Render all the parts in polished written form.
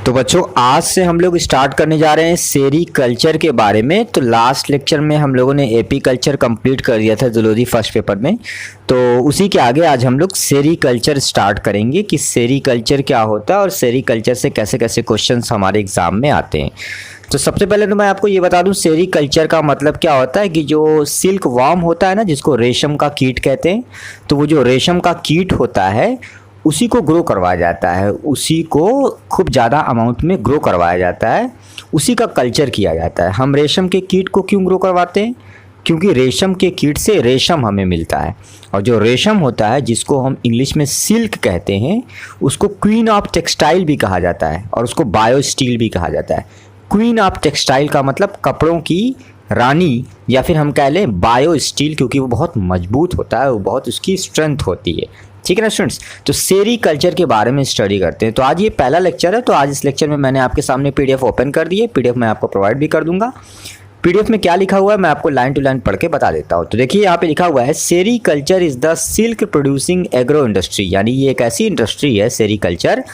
तो बच्चों आज से हम लोग स्टार्ट करने जा रहे हैं सेरी कल्चर के बारे में। तो लास्ट लेक्चर में हम लोगों ने एपी कल्चर कंप्लीट कर दिया था जूलॉजी फर्स्ट पेपर में, तो उसी के आगे आज हम लोग सेरी कल्चर स्टार्ट करेंगे कि सेरी कल्चर क्या होता है और सेरी कल्चर से कैसे कैसे क्वेश्चंस हमारे एग्जाम में आते हैं। तो सबसे पहले तो मैं आपको ये बता दूं सेरी कल्चर का मतलब क्या होता है कि जो सिल्क वॉर्म होता है ना, जिसको रेशम का कीट कहते हैं, तो वो जो रेशम का कीट होता है उसी को ग्रो करवाया जाता है, उसी को खूब ज़्यादा अमाउंट में ग्रो करवाया जाता है, उसी का कल्चर किया जाता है। हम रेशम के कीट को क्यों ग्रो करवाते हैं? क्योंकि रेशम के कीट से रेशम हमें मिलता है, और जो रेशम होता है जिसको हम इंग्लिश में सिल्क कहते हैं उसको क्वीन ऑफ टेक्सटाइल भी कहा जाता है और उसको बायो स्टील भी कहा जाता है। क्वीन ऑफ टेक्सटाइल का मतलब कपड़ों की रानी, या फिर हम कह लें बायो स्टील, क्योंकि वो बहुत मजबूत होता है, वो बहुत उसकी स्ट्रेंथ होती है। ठीक है ना स्टूडेंट्स, तो सेरी कल्चर के बारे में स्टडी करते हैं। तो आज ये पहला लेक्चर है, तो आज इस लेक्चर में मैंने आपके सामने पीडीएफ ओपन कर दी है। पीडीएफ मैं आपको प्रोवाइड भी कर दूंगा। पीडीएफ में क्या लिखा हुआ है मैं आपको लाइन टू लाइन पढ़ के बता देता हूँ। तो देखिए यहाँ पे लिखा हुआ है sericulture is the silk producing agro industry, यानी ये एक ऐसी इंडस्ट्री है सेरी कल्चर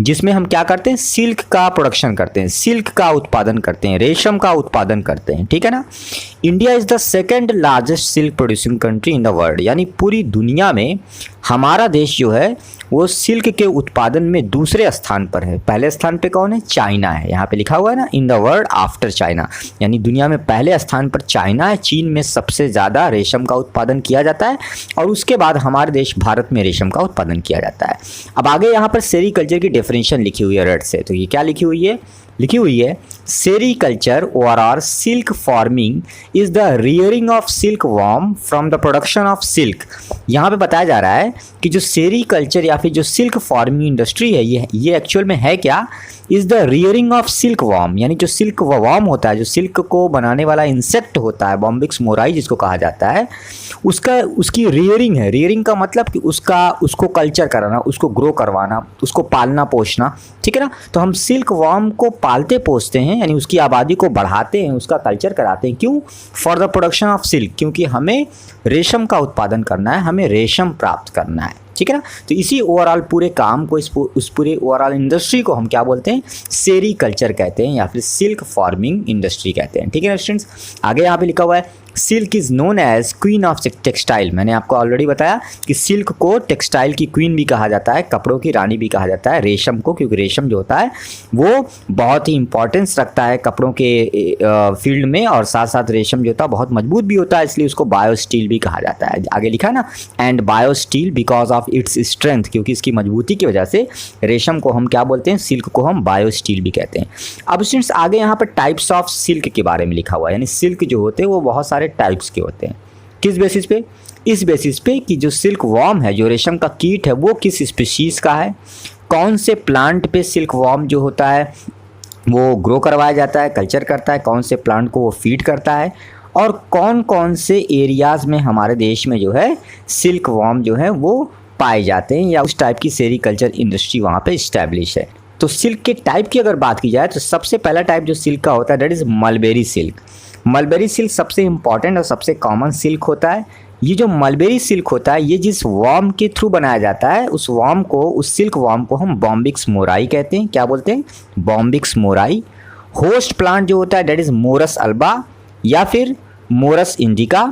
जिसमें हम क्या करते हैं, सिल्क का प्रोडक्शन करते हैं, सिल्क का उत्पादन करते हैं, रेशम का उत्पादन करते हैं। ठीक है ना। India is the second largest silk producing country in the world, यानी पूरी दुनिया में हमारा देश जो है वो सिल्क के उत्पादन में दूसरे स्थान पर है। पहले स्थान पे कौन है? चाइना है। यहाँ पे लिखा हुआ है ना, in the world after China, यानी दुनिया में पहले स्थान पर चाइना है। चीन में सबसे ज़्यादा रेशम का उत्पादन किया जाता है और उसके बाद हमारे देश भारत में रेशम का उत्पादन किया जाता है। अब आगे यहाँ पर सेरी कल्चर की डेफिनेशन लिखी हुई है रेड से, तो ये क्या लिखी हुई है? लिखी हुई है सेरी कल्चर और silk farming is the rearing of silk worm from the production of silk. यहाँ पे बताया जा रहा है कि जो सेरी कल्चर या फिर जो सिल्क फार्मिंग इंडस्ट्री है ये एक्चुअल में है क्या? Is the rearing of silk worm, यानी जो सिल्क वॉर्म होता है, जो सिल्क को बनाने वाला इंसेक्ट होता है, बॉम्बिक्स मोराई जिसको कहा जाता है, उसकी रियरिंग है। रियरिंग का मतलब कि उसको कल्चर कराना, उसको ग्रो करवाना, उसको पालना पोषना। ठीक है ना। तो हम सिल्क वॉर्म को पालते पोसते हैं, यानी उसकी आबादी को बढ़ाते हैं, उसका कल्चर कराते हैं। क्यों? For the production of silk, क्योंकि हमें रेशम का उत्पादन करना है, हमें रेशम प्राप्त करना है। ठीक है ना। तो इसी ओवरऑल पूरे काम को, उस पूरे ओवरऑल इंडस्ट्री को हम क्या बोलते हैं? सेरी कल्चर कहते हैं या फिर सिल्क फार्मिंग इंडस्ट्री कहते हैं। ठीक है ना स्टूडेंट्स। आगे यहाँ पे लिखा हुआ है silk is known as queen of textile. मैंने आपको ऑलरेडी बताया कि सिल्क को टेक्सटाइल की क्वीन भी कहा जाता है, कपड़ों की रानी भी कहा जाता है रेशम को, क्योंकि रेशम जो होता है वो बहुत ही इंपॉर्टेंस रखता है कपड़ों के फील्ड में, और साथ साथ रेशम जो होता है बहुत मजबूत भी होता है, इसलिए उसको बायो स्टील भी कहा जाता है। आगे लिखा ना, and bio steel because of its strength, क्योंकि इसकी मजबूती की वजह से रेशम को हम क्या बोलते हैं? सिल्क को हम बायो स्टील भी कहते हैं। अब स्टूडेंट्स आगे यहाँ पर टाइप्स ऑफ सिल्क के बारे में लिखा हुआ है, यानी सिल्क जो होते हैं वो बहुत सारे टाइप्स के होते हैं। किस बेसिस पे? इस बेसिस पे कि जो सिल्क वॉर्म है, जो रेशम का कीट है, वो किस स्पीशीज का है, कौन से प्लांट पे सिल्क वॉर्म जो होता है वो ग्रो करवाया जाता है, कल्चर करता है, कौन से प्लांट को वो फीड करता है, और कौन कौन से एरियाज में हमारे देश में जो है सिल्क वॉर्म जो है वो पाए जाते हैं, या उस टाइप की सेरी कल्चर इंडस्ट्री वहाँ पे इस्टेब्लिश है। तो सिल्क के टाइप की अगर बात की जाए तो सबसे पहला टाइप जो सिल्क का होता है that is mulberry silk. Mulberry silk सबसे इंपॉर्टेंट और सबसे कॉमन सिल्क होता है। ये जो मलबेरी सिल्क होता है ये जिस वॉर्म के थ्रू बनाया जाता है, उस वॉर्म को, उस सिल्क वॉर्म को हम बॉम्बिक्स मोराई कहते हैं। क्या बोलते हैं? Bombyx mori. होस्ट प्लांट जो होता है दैट इज़ मोरस अल्बा या फिर मोरस इंडिका।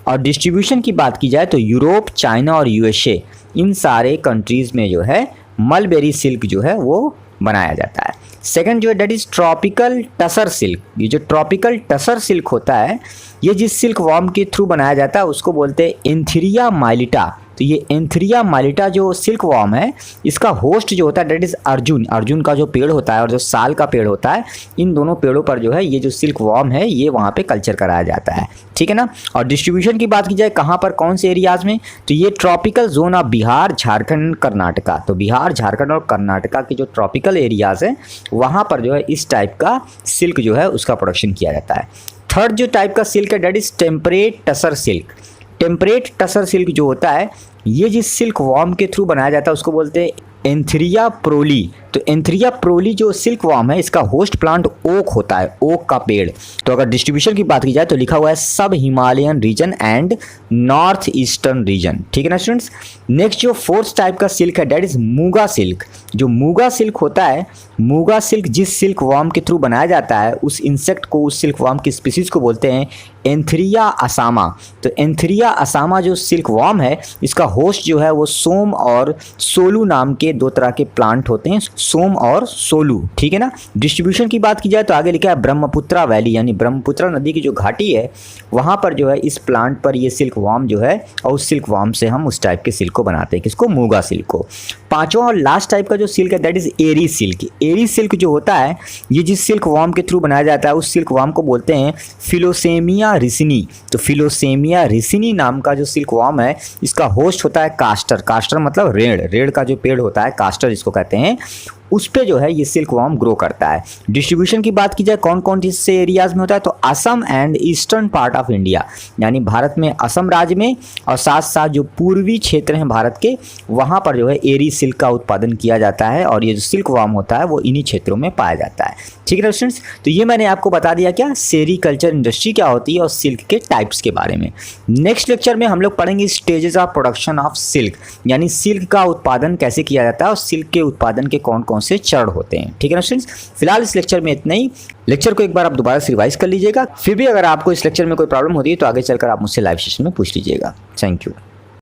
और डिस्ट्रीब्यूशन की बात की जाए तो यूरोप, चाइना और यूएसए, इन सारे कंट्रीज़ में जो है मलबेरी सिल्क जो है वो बनाया जाता है। सेकंड जो है that is tropical tussar silk. ये जो ट्रॉपिकल टसर सिल्क होता है ये जिस सिल्क वॉर्म के थ्रू बनाया जाता है उसको बोलते हैं एंथीरिया माइलिटा। तो ये एंथीरिया माइलिटा जो सिल्क वॉर्म है इसका होस्ट जो होता है डेट इज अर्जुन। अर्जुन का जो पेड़ होता है और जो साल का पेड़ होता है, इन दोनों पेड़ों पर जो है ये जो सिल्क वॉर्म है ये वहाँ पे कल्चर कराया जाता है। ठीक है ना। और डिस्ट्रीब्यूशन की बात की जाए कहाँ पर, कौन से एरियाज में, तो ये tropical zone of Bihar, Jharkhand, Karnataka. तो बिहार, झारखंड और कर्नाटका के जो ट्रॉपिकल एरियाज हैं वहाँ पर जो है इस टाइप का सिल्क जो है उसका प्रोडक्शन किया जाता है। थर्ड जो टाइप का सिल्क है that is temperate tussar silk. Temperate tussar silk जो होता है ये जिस सिल्क वॉर्म के थ्रू बनाया जाता है उसको बोलते हैं एंथीरिया प्रोली तो एंथ्रिया प्रोली जो सिल्क वॉर्म है इसका होस्ट प्लांट ओक होता है, ओक का पेड़। तो अगर डिस्ट्रीब्यूशन की बात की जाए तो लिखा हुआ है सब Himalayan region and north eastern region, ठीक है ना स्टूडेंट्स। नेक्स्ट जो फोर्थ टाइप का सिल्क है दैट इज मूगा सिल्क। जो मूगा सिल्क होता है, मूगा सिल्क जिस सिल्क वॉर्म के थ्रू बनाया जाता है उस इंसेक्ट को, उस सिल्क वॉर्म की स्पीसीज को बोलते हैं एंथ्रिया असामा। तो एंथ्रिया असामा जो सिल्क वॉर्म है इसका होस्ट जो है वो सोम और सोलू नाम के दो तरह के प्लांट होते हैं, सोम और सोलू, ठीक है ना। डिस्ट्रीब्यूशन की बात की जाए तो आगे लिखा है ब्रह्मपुत्रा वैली, यानी ब्रह्मपुत्रा नदी की जो घाटी है वहाँ पर जो है इस प्लांट पर ये सिल्क वॉर्म जो है, और उस सिल्क वॉर्म से हम उस टाइप के सिल्क को बनाते हैं, किसको, मूगा सिल्क को। पांचवा और लास्ट टाइप का जो सिल्क है that is eri silk. Eri silk जो होता है ये जिस सिल्क वॉर्म के थ्रू बनाया जाता है उस सिल्क वॉर्म को बोलते हैं फिलोसेमिया रिसिनी। तो फिलोसेमिया रिसिनी नाम का जो सिल्क वॉर्म है इसका होस्ट होता है कास्टर। कास्टर मतलब रेड़, रेड़ का जो पेड़ होता है कास्टर जिसको कहते हैं, उस पे जो है ये सिल्क वॉर्म ग्रो करता है। डिस्ट्रीब्यूशन की बात की जाए कौन कौन से एरियाज में होता है तो Assam and eastern part of India, यानी भारत में असम राज्य में और साथ साथ जो पूर्वी क्षेत्र हैं भारत के वहाँ पर जो है एरी सिल्क का उत्पादन किया जाता है, और ये जो सिल्क वॉर्म होता है वो इन्हीं क्षेत्रों में पाया जाता है, ठीक है स्टूडेंट्स। तो ये मैंने आपको बता दिया क्या सेरीकल्चर इंडस्ट्री क्या होती है और सिल्क के टाइप्स के बारे में। नेक्स्ट लेक्चर में हम लोग पढ़ेंगे stages of production of silk, यानी सिल्क का उत्पादन कैसे किया जाता है और सिल्क के उत्पादन के कौन कौन से चरण होते हैं, ठीक है ना स्टूडेंट्स। फिलहाल इस लेक्चर में इतना ही। लेक्चर को एक बार आप दोबारा से रिवाइज कर लीजिएगा, फिर भी अगर आपको इस लेक्चर में कोई प्रॉब्लम होती है तो आगे चलकर आप मुझसे लाइव सेशन में पूछ लीजिएगा। Thank you.